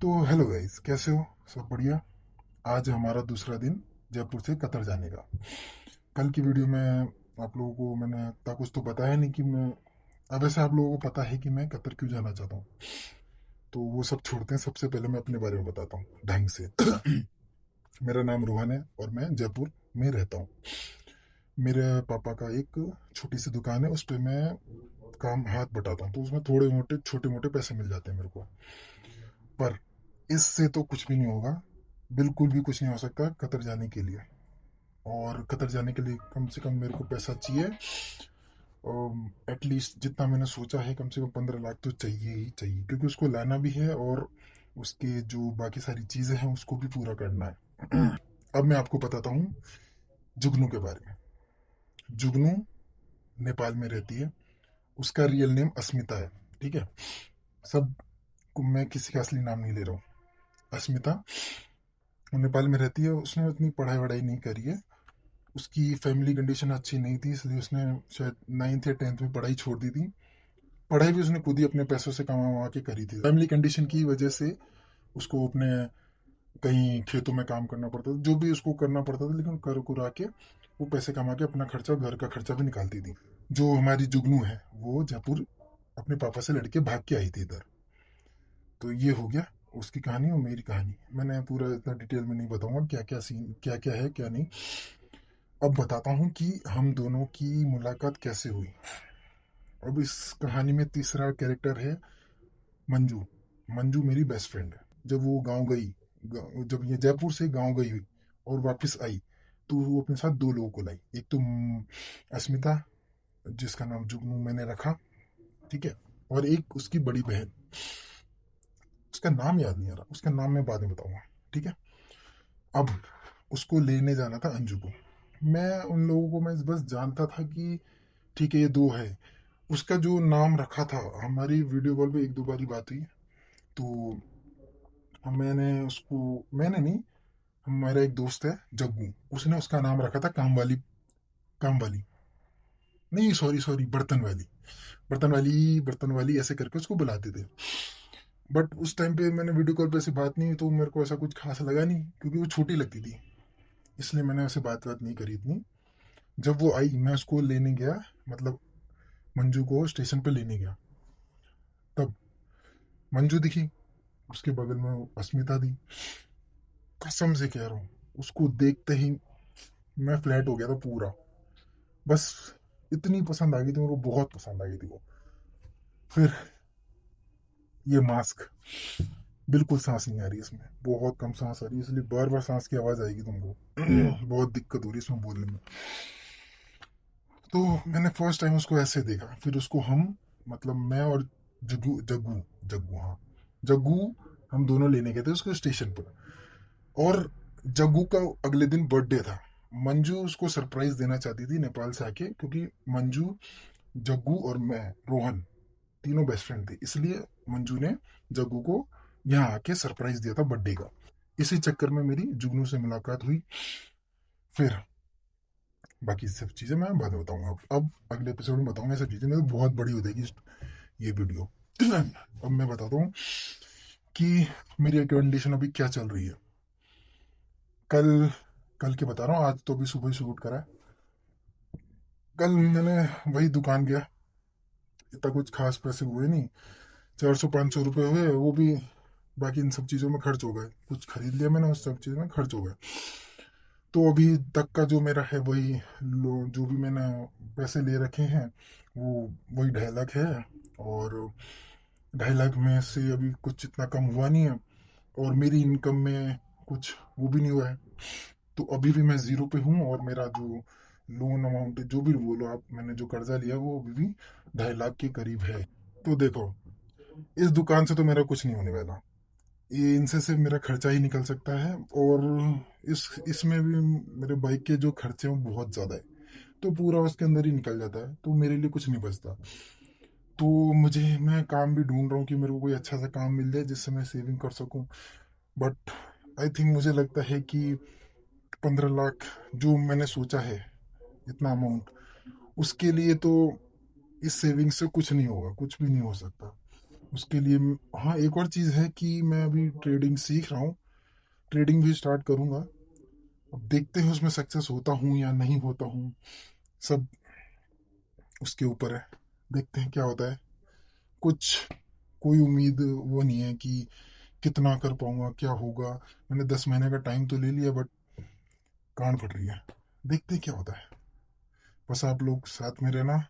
तो hello guys, कैसे हो? सब बढ़िया। आज हमारा दूसरा दिन जयपुर से कतर जाने का। कल की वीडियो में आप लोगों को मैंने इतना कुछ तो बताया नहीं कि मैं, अब वैसे आप लोगों को पता है कि मैं कतर क्यों जाना चाहता हूँ। तो वो सब छोड़ते हैं, सबसे पहले मैं अपने बारे में बताता हूँ ढंग से। मेरा नाम रोहन है और मैं जयपुर में रहता हूँ। मेरे पापा का एक छोटी सी दुकान है, उस पर मैं काम हाथ बटाता हूँ, तो उसमें थोड़े मोटे छोटे मोटे पैसे मिल जाते हैं मेरे को। पर इससे तो कुछ भी नहीं होगा, बिल्कुल भी कुछ नहीं हो सकता कतर जाने के लिए। और कतर जाने के लिए कम से कम मेरे को पैसा चाहिए। एटलीस्ट जितना मैंने सोचा है, कम से कम 15 लाख तो चाहिए ही चाहिए, क्योंकि उसको लाना भी है और उसके जो बाकी सारी चीज़ें हैं उसको भी पूरा करना है। अब मैं आपको बताता हूँ जुगनू के बारे में। जुगनू नेपाल में रहती है। उसका रियल नेम अस्मिता है। ठीक है। सब, मैं किसी का असली नाम नहीं ले रहा हूँ। अस्मिता वो नेपाल में रहती है। उसने उतनी पढ़ाई वढ़ाई नहीं करी है। उसकी फैमिली कंडीशन अच्छी नहीं थी, इसलिए उसने शायद 9th या 10th में पढ़ाई छोड़ दी थी। पढ़ाई भी उसने खुद ही अपने पैसों से कमा वमा के करी थी। फैमिली कंडीशन की वजह से उसको अपने कहीं खेतों में काम करना पड़ता था, जो भी उसको करना पड़ता था, लेकिन कर कुरा के वो पैसे कमा के अपना खर्चा, घर का खर्चा भी निकालती थी। जो हमारी जुगनू है वो जयपुर अपने पापा से लड़के भाग के आई थी इधर। तो ये हो गया उसकी कहानी और मेरी कहानी। मैंने पूरा इतना डिटेल में नहीं बताऊंगा क्या क्या सीन, क्या क्या है क्या नहीं। अब बताता हूँ कि हम दोनों की मुलाकात कैसे हुई। अब इस कहानी में तीसरा कैरेक्टर है मंजू। मंजू मेरी बेस्ट फ्रेंड है। जब वो गांव गई, जब ये जयपुर से गांव गई और वापस आई, तो वो अपने साथ दो लोगों को लाई। एक तो अस्मिता, जिसका नाम जुगनू मैंने रखा। ठीक है। और एक उसकी बड़ी बहन, उसका नाम याद नहीं आ रहा, उसका नाम मैं बाद में बताऊंगा। ठीक है। अब उसको लेने जाना था अंजू को। मैं उन लोगों को मैं बस जानता था कि ठीक है ये दो है। उसका जो नाम रखा था, हमारी वीडियो कॉल पे एक दो बारी बात हुई। तो मैंने उसको, मैंने नहीं, हमारा एक दोस्त है जग्गू, उसने उसका नाम रखा था काम वाली। काम वाली नहीं, सॉरी सॉरी, बर्तन वाली। बर्तन वाली, बर्तन वाली ऐसे करके उसको बुलाते थे। बट उस टाइम पे मैंने वीडियो कॉल पे ऐसे बात नहीं हुई, तो मेरे को ऐसा कुछ खास लगा नहीं, क्योंकि वो छोटी लगती थी, इसलिए मैंने ऐसे बात नहीं करी इतनी। जब वो आई, मैं उसको लेने गया, मतलब मंजू को स्टेशन पे लेने गया, तब मंजू दिखी। उसके बगल में अस्मिता थी। कसम से कह रहा हूँ, उसको देखते ही मैं फ्लैट हो गया था पूरा। बस इतनी पसंद आ गई थी मेरे को, बहुत पसंद आ गई थी वो। फिर ये मास्क, बिल्कुल सांस नहीं आ रही इसमें, बहुत कम सांस आ रही है, इसलिए बार बार सांस की आवाज आएगी तुमको। बहुत दिक्कत हो रही है इसमें बोलने में। तो मैंने फर्स्ट टाइम उसको ऐसे देखा, फिर उसको हम, मतलब मैं और जग्गू जग्गू जग्गू हाँ, जग्गू, हम दोनों लेने गए थे उसको स्टेशन पर। और जग्गू का अगले दिन बर्थडे था। मंजू उसको सरप्राइज देना चाहती थी नेपाल से आके, क्योंकि मंजू, जग्गू और मैं, रोहन, तीनों बेस्ट फ्रेंड थे, इसलिए मंजू ने जग्गू को यहाँ आके सरप्राइज दिया था बर्थडे का। इसी चक्कर में मेरी जुगनू से मुलाकात हुई। फिर बाकी सब चीज़ें मैं बाद में बताऊंगा। अब अगले एपिसोड में बताऊंगा सब चीज़ें, नहीं तो बहुत बड़ी हो जाएगी ये वीडियो। अब मैं बताता हूँ कि मेरी कंडीशन अभी क्या चल रही है। कल, कल की बता रहा हूँ, आज तो अभी सुबह ही शूट करा है। कल मैंने वही दुकान गया, इतना कुछ खास पैसे हुए नहीं, 400 500 रुपये हुए, वो भी बाकी इन सब चीज़ों में खर्च हो गए। कुछ खरीद लिया मैंने, उस सब चीज़ में खर्च हो गए। तो अभी तक का जो मेरा है वही, जो भी मैंने पैसे ले रखे हैं वो वही 2.5 लाख है। और 2.5 लाख में से अभी कुछ इतना कम हुआ नहीं है, और मेरी इनकम में कुछ वो भी नहीं हुआ है। तो अभी भी मैं ज़ीरो पे हूँ, और मेरा जो लोन अमाउंट, जो भी बोलो आप, मैंने जो कर्जा लिया वो अभी भी 2.5 लाख के करीब है। तो देखो, इस दुकान से तो मेरा कुछ नहीं होने वाला, ये इनसे सिर्फ मेरा खर्चा ही निकल सकता है। और इसमें भी मेरे बाइक के जो खर्चे हैं वो बहुत ज़्यादा है, तो पूरा उसके अंदर ही निकल जाता है, तो मेरे लिए कुछ नहीं बचता। तो मैं काम भी ढूंढ रहा हूँ कि मेरे को कोई अच्छा सा काम मिल जाए जिससे मैं सेविंग कर सकूँ। बट आई थिंक, मुझे लगता है कि 15 लाख जो मैंने सोचा है, इतना अमाउंट, उसके लिए तो इस सेविंग से कुछ नहीं होगा, कुछ भी नहीं हो सकता। उसके लिए हाँ, एक और चीज़ है कि मैं अभी ट्रेडिंग सीख रहा हूँ, ट्रेडिंग भी स्टार्ट करूँगा। अब देखते हैं उसमें सक्सेस होता हूँ या नहीं होता हूँ, सब उसके ऊपर है। देखते हैं क्या होता है। कुछ कोई उम्मीद वो नहीं है कि कितना कर पाऊंगा, क्या होगा। मैंने 10 महीने का टाइम तो ले लिया, बट गांड फट रही है। देखते हैं क्या होता है। बस आप लोग साथ में रहना,